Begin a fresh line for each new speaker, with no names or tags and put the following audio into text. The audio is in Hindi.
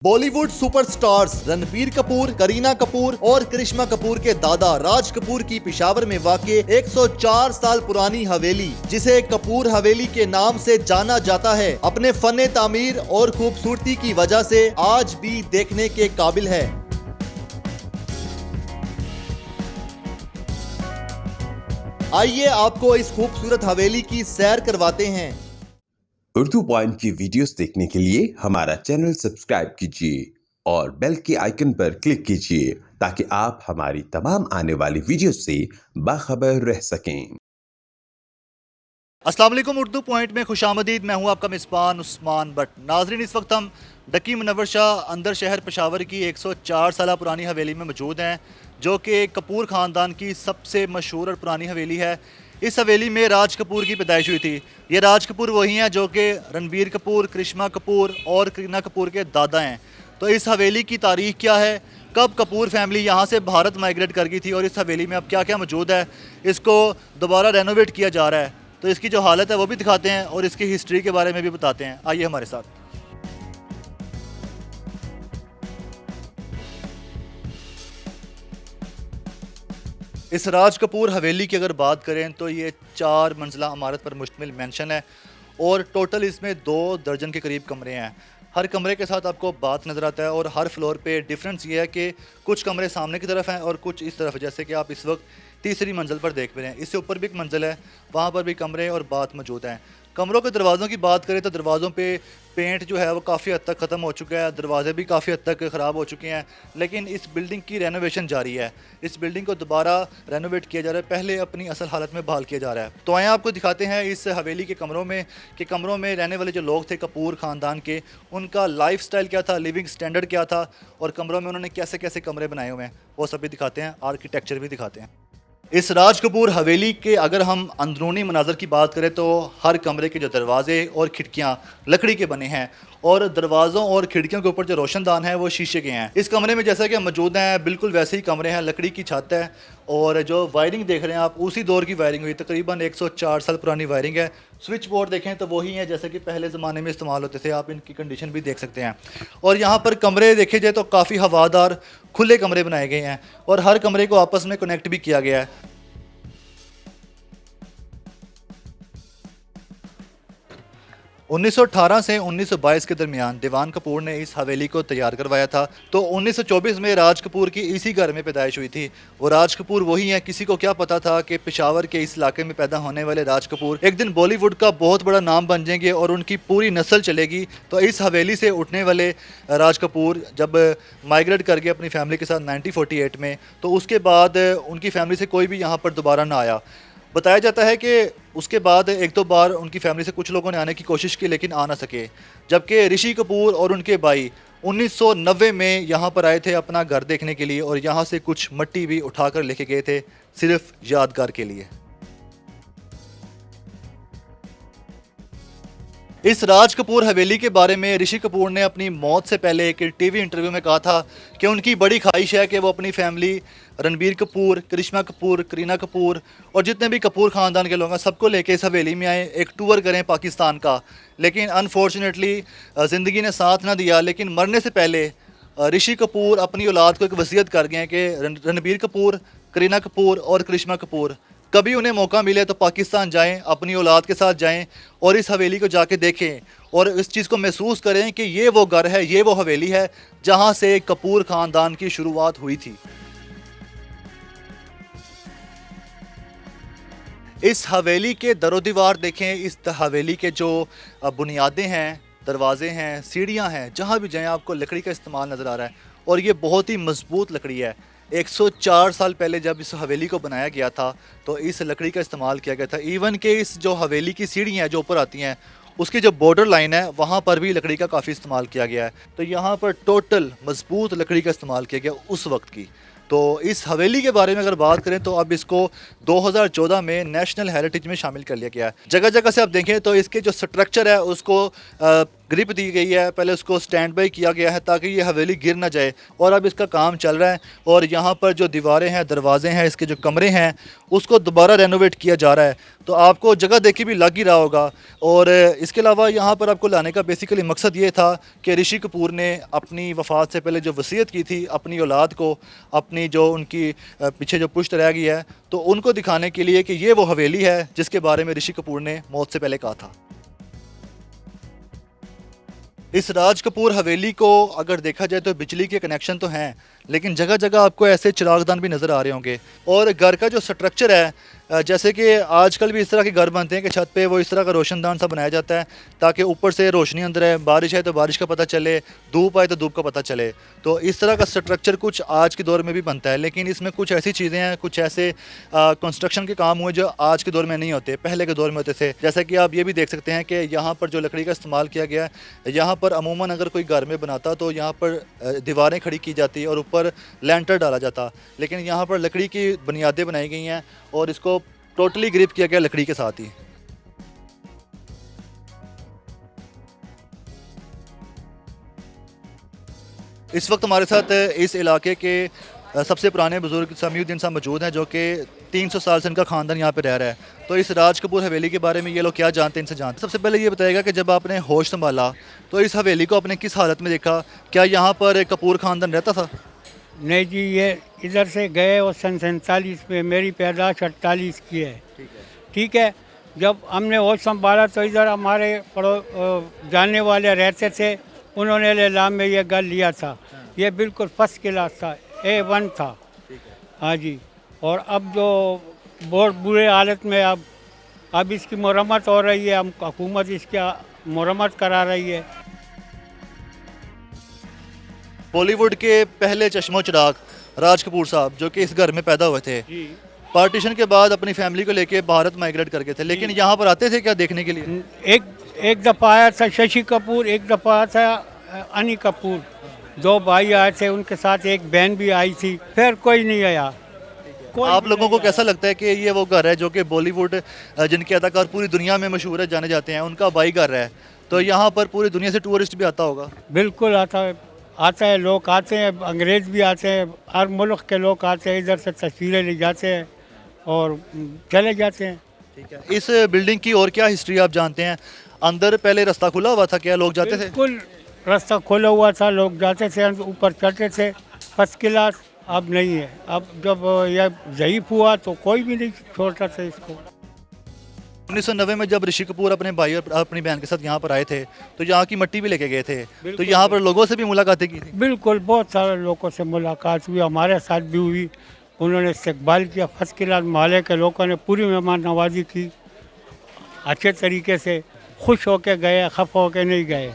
बॉलीवुड सुपरस्टार्स रणबीर कपूर, करीना कपूर और करिश्मा कपूर के दादा राज कपूर की पेशावर में वाक़ 104 साल पुरानी हवेली, जिसे कपूर हवेली के नाम से जाना जाता है, अपने फन तामीर और खूबसूरती की वजह से आज भी देखने के काबिल है। आइए आपको इस खूबसूरत हवेली की सैर करवाते हैं।
उर्दू पॉइंट की वीडियोस देखने के लिए हमारा चैनल सब्सक्राइब कीजिए और बेल के आइकन पर क्लिक कीजिए ताकि आप हमारी तमाम आने वाली वीडियोस से बाखबर रह सकें।
अस्सलाम वालेकुम, उर्दू पॉइंट में खुशामदीद। मैं हूं आपका मिसबान उस्मान बट। नाजरीन, इस वक्त हम डकी मुनव्वर शाह अंदर शहर पेशावर की 104 साल पुरानी हवेली में मौजूद हैं, जो कि कपूर ख़ानदान की सबसे मशहूर और पुरानी हवेली है। इस हवेली में राज कपूर की पैदाइश हुई थी। ये राज कपूर वही हैं जो कि रणबीर कपूर, करिश्मा कपूर और करीना कपूर के दादा हैं। तो इस हवेली की तारीख क्या है, कब कपूर फैमिली यहाँ से भारत माइग्रेट कर गई थी और इस हवेली में अब क्या क्या मौजूद है, इसको दोबारा रेनोवेट किया जा रहा है, तो इसकी जो हालत है वो भी दिखाते हैं और इसकी हिस्ट्री के बारे में भी बताते हैं। आइए हमारे साथ। इस राज कपूर हवेली की अगर बात करें तो ये 4 मंजिला इमारत पर मुश्तमिल मेंशन है और टोटल इसमें 2 दर्जन के करीब कमरे हैं। हर कमरे के साथ आपको बाथ नज़र आता है और हर फ्लोर पे डिफरेंस ये है कि कुछ कमरे सामने की तरफ हैं और कुछ इस तरफ, जैसे कि आप इस वक्त तीसरी मंजिल पर देख रहे हैं। इससे ऊपर भी एक मंजिल है, वहाँ पर भी कमरे और बाथ मौजूद हैं। कमरों के दरवाज़ों की बात करें तो दरवाज़ों पे पेंट जो है वो काफ़ी हद तक ख़त्म हो चुका है, दरवाजे भी काफ़ी हद तक ख़राब हो चुके हैं, लेकिन इस बिल्डिंग की रेनोवेशन जारी है। इस बिल्डिंग को दोबारा रेनोवेट किया जा रहा है, पहले अपनी असल हालत में बहाल किया जा रहा है। तो आए आपको दिखाते हैं इस हवेली के कमरों में कि कमरों में रहने वाले जो लोग थे कपूर ख़ानदान के, उनका लाइफ स्टाइल क्या था, लिविंग स्टैंडर्ड क्या था और कमरों में उन्होंने कैसे कैसे कमरे बनाए हुए हैं, वो सब भी दिखाते हैं, आर्किटेक्चर भी दिखाते हैं। इस राज कपूर हवेली के अगर हम अंदरूनी मनाजर की बात करें तो हर कमरे के जो दरवाजे और खिड़कियां लकड़ी के बने हैं और दरवाज़ों और खिड़कियों के ऊपर जो रोशनदान है वो शीशे के हैं। इस कमरे में जैसा कि हम मौजूद हैं बिल्कुल वैसे ही कमरे हैं, लकड़ी की छत है और जो वायरिंग देख रहे हैं आप उसी दौर की वायरिंग हुई, तकरीबन 104 साल पुरानी वायरिंग है। स्विच बोर्ड देखें तो वही हैं जैसे कि पहले ज़माने में इस्तेमाल होते थे, आप इनकी कंडीशन भी देख सकते हैं। और यहाँ पर कमरे देखे जाए तो काफ़ी हवादार खुले कमरे बनाए गए हैं और हर कमरे को आपस में कनेक्ट भी किया गया है। 1918 से 1922 के दरमियान दीवान कपूर ने इस हवेली को तैयार करवाया था। तो 1924 में राज कपूर की इसी घर में पैदाइश हुई थी। वो राज कपूर वही हैं, किसी को क्या पता था कि पेशावर के इस इलाके में पैदा होने वाले राज कपूर एक दिन बॉलीवुड का बहुत बड़ा नाम बन जाएंगे और उनकी पूरी नस्ल चलेगी। तो इस हवेली से उठने वाले राज कपूर जब माइग्रेट कर गए अपनी फैमिली के साथ 1948 में, तो उसके बाद उनकी फैमिली से कोई भी यहाँ पर दोबारा ना आया। बताया जाता है कि उसके बाद एक दो बार उनकी फैमिली से कुछ लोगों ने आने की कोशिश की लेकिन आ ना सके, जबकि ऋषि कपूर और उनके भाई 1990 में यहाँ पर आए थे अपना घर देखने के लिए और यहाँ से कुछ मिट्टी भी उठाकर लेके गए थे सिर्फ यादगार के लिए। इस राज कपूर हवेली के बारे में ऋषि कपूर ने अपनी मौत से पहले एक टीवी इंटरव्यू में कहा था कि उनकी बड़ी ख्वाहिश है कि वो अपनी फैमिली रणबीर कपूर, करिश्मा कपूर, करीना कपूर और जितने भी कपूर ख़ानदान के लोग हैं सबको लेके इस हवेली में आए, एक टूर करें पाकिस्तान का। लेकिन अनफॉर्चुनेटली ज़िंदगी ने साथ ना दिया। लेकिन मरने से पहले ऋषि कपूर अपनी औलाद को एक वसीयत कर गए हैं कि रणबीर कपूर, करीना कपूर और करिश्मा कपूर कभी उन्हें मौका मिले तो पाकिस्तान जाएं, अपनी औलाद के साथ जाएं और इस हवेली को जाके देखें और इस चीज़ को महसूस करें कि ये वो घर है, ये वो हवेली है जहां से कपूर ख़ानदान की शुरुआत हुई थी। इस हवेली के दरो दीवार देखें, इस हवेली के जो बुनियादें हैं, दरवाजे हैं, सीढ़ियां हैं, जहां भी जाएं आपको लकड़ी का इस्तेमाल नज़र आ रहा है और ये बहुत ही मजबूत लकड़ी है। 104 साल पहले जब इस हवेली को बनाया गया था तो इस लकड़ी का इस्तेमाल किया गया था। इवन के इस जो हवेली की सीढ़ियाँ हैं जो ऊपर आती हैं उसकी जो बॉर्डर लाइन है वहाँ पर भी लकड़ी का काफ़ी इस्तेमाल किया गया है। तो यहाँ पर टोटल मजबूत लकड़ी का इस्तेमाल किया गया उस वक्त की। तो इस हवेली के बारे में अगर बात करें तो अब इसको 2014 में नेशनल हेरिटेज में शामिल कर लिया गया है। जगह जगह से आप देखें तो इसके जो स्ट्रक्चर है उसको ग्रिप दी गई है, पहले उसको स्टैंड बाई किया गया है ताकि ये हवेली गिर ना जाए। और अब इसका काम चल रहा है और यहाँ पर जो दीवारें हैं, दरवाजे हैं, इसके जो कमरे हैं, उसको दोबारा रेनोवेट किया जा रहा है। तो आपको जगह देख के भी लग ही रहा होगा। और इसके अलावा यहाँ पर आपको लाने का बेसिकली मकसद ये था कि ऋषि कपूर ने अपनी वफ़ात से पहले जो वसीयत की थी अपनी औलाद को, अपनी जो उनकी पीछे जो पुश्त रह गई है, तो उनको दिखाने के लिए कि ये वो हवेली है जिसके बारे में ऋषि कपूर ने मौत से पहले कहा था। इस राज कपूर हवेली को अगर देखा जाए तो बिजली के कनेक्शन तो हैं, लेकिन जगह जगह आपको ऐसे चिरागदान भी नज़र आ रहे होंगे। और घर का जो स्ट्रक्चर है, जैसे कि आजकल भी इस तरह के घर बनते हैं कि छत पे वो इस तरह का रोशनदान सा बनाया जाता है ताकि ऊपर से रोशनी अंदर है, बारिश है तो बारिश का पता चले, धूप आए तो धूप का पता चले। तो इस तरह का स्ट्रक्चर कुछ आज के दौर में भी बनता है, लेकिन इसमें कुछ ऐसी चीज़ें हैं, कुछ ऐसे कंस्ट्रक्शन के काम हुए जो आज के दौर में नहीं होते, पहले के दौर में होते थे। जैसा कि आप ये भी देख सकते हैं कि यहाँ पर जो लकड़ी का इस्तेमाल किया गया है, यहाँ पर अमूमन अगर कोई घर में बनाता तो यहाँ पर दीवारें खड़ी की जाती और ऊपर लैंटर डाला जाता, लेकिन यहाँ पर लकड़ी की बुनियादें बनाई गई हैं और इसको टोटली ग्रिप किया गया लकड़ी के साथ ही। इस वक्त हमारे साथ इस इलाके के सबसे पुराने बुजुर्ग समीउद्दीन साहब मौजूद हैं, जो कि 300 साल से इनका ख़ानदान यहाँ पे रह रहा है। तो इस राज कपूर हवेली के बारे में ये लोग क्या जानते हैं, इनसे जानते हैं। सबसे पहले ये बताइएगा कि जब आपने होश संभाला तो इस हवेली को आपने किस हालत में देखा? क्या यहाँ पर कपूर ख़ानदान रहता था?
नहीं जी, ये इधर से गए और सन 47 में, मेरी पैदाश 48 की है। ठीक है, जब हमने होश संभाला तो इधर हमारे जानने वाले रहते थे, उन्होंने लेलाम में ये घर लिया था। ये बिल्कुल फर्स्ट क्लास था, A1 था। हाँ जी। और अब जो बहुत बुरे हालत में अब इसकी मरम्मत हो रही है, हम हुकूमत इसकी मरम्मत करा रही है।
बॉलीवुड के पहले चश्मो चिराग राज कपूर साहब, जो कि इस घर में पैदा हुए थे, पार्टीशन के बाद अपनी फैमिली को लेके भारत माइग्रेट करके थे, लेकिन यहाँ पर आते थे क्या देखने के लिए?
एक दफ़ा आया था शशि कपूर, एक दफ़ा आया था अनी कपूर, 2 भाई आए थे, उनके साथ एक बहन भी आई थी, फिर कोई नहीं आया।
आप लोगों को कैसा लगता है कि ये वो घर है जो कि बॉलीवुड जिनके अदाकार पूरी दुनिया में मशहूर है, जाने जाते हैं, उनका भाई घर है, तो यहाँ पर पूरी दुनिया से टूरिस्ट भी आता होगा?
बिल्कुल आता है, लोग आते हैं, अंग्रेज़ भी आते हैं, हर मुल्क के लोग आते हैं, इधर से तस्वीरें ले जाते हैं और चले जाते हैं।
ठीक है, इस बिल्डिंग की और क्या हिस्ट्री आप जानते हैं? अंदर पहले रास्ता खुला हुआ था क्या, लोग जाते थे?
बिल्कुल रास्ता खोला हुआ था, लोग जाते थे, ऊपर चढ़ते थे, फर्स्ट क्लास। अब नहीं है, अब जब यह ज़ईफ़ हुआ तो कोई भी नहीं छोड़ता था इसको।
1990 में जब ऋषि कपूर अपने भाई और अपनी बहन के साथ यहाँ पर आए थे तो यहाँ की मिट्टी भी लेके गए थे, तो यहाँ पर लोगों से भी मुलाकातें की थी?
बिल्कुल, बहुत सारे लोगों से मुलाकात हुई, हमारे साथ भी हुई, उन्होंने इस्तकबाल किया फर्स्ट क्लास। मोहल्ले के लोगों ने पूरी मेहमान नवाजी की, अच्छे तरीके से, खुश होके गए, खफ़ा होके नहीं गए।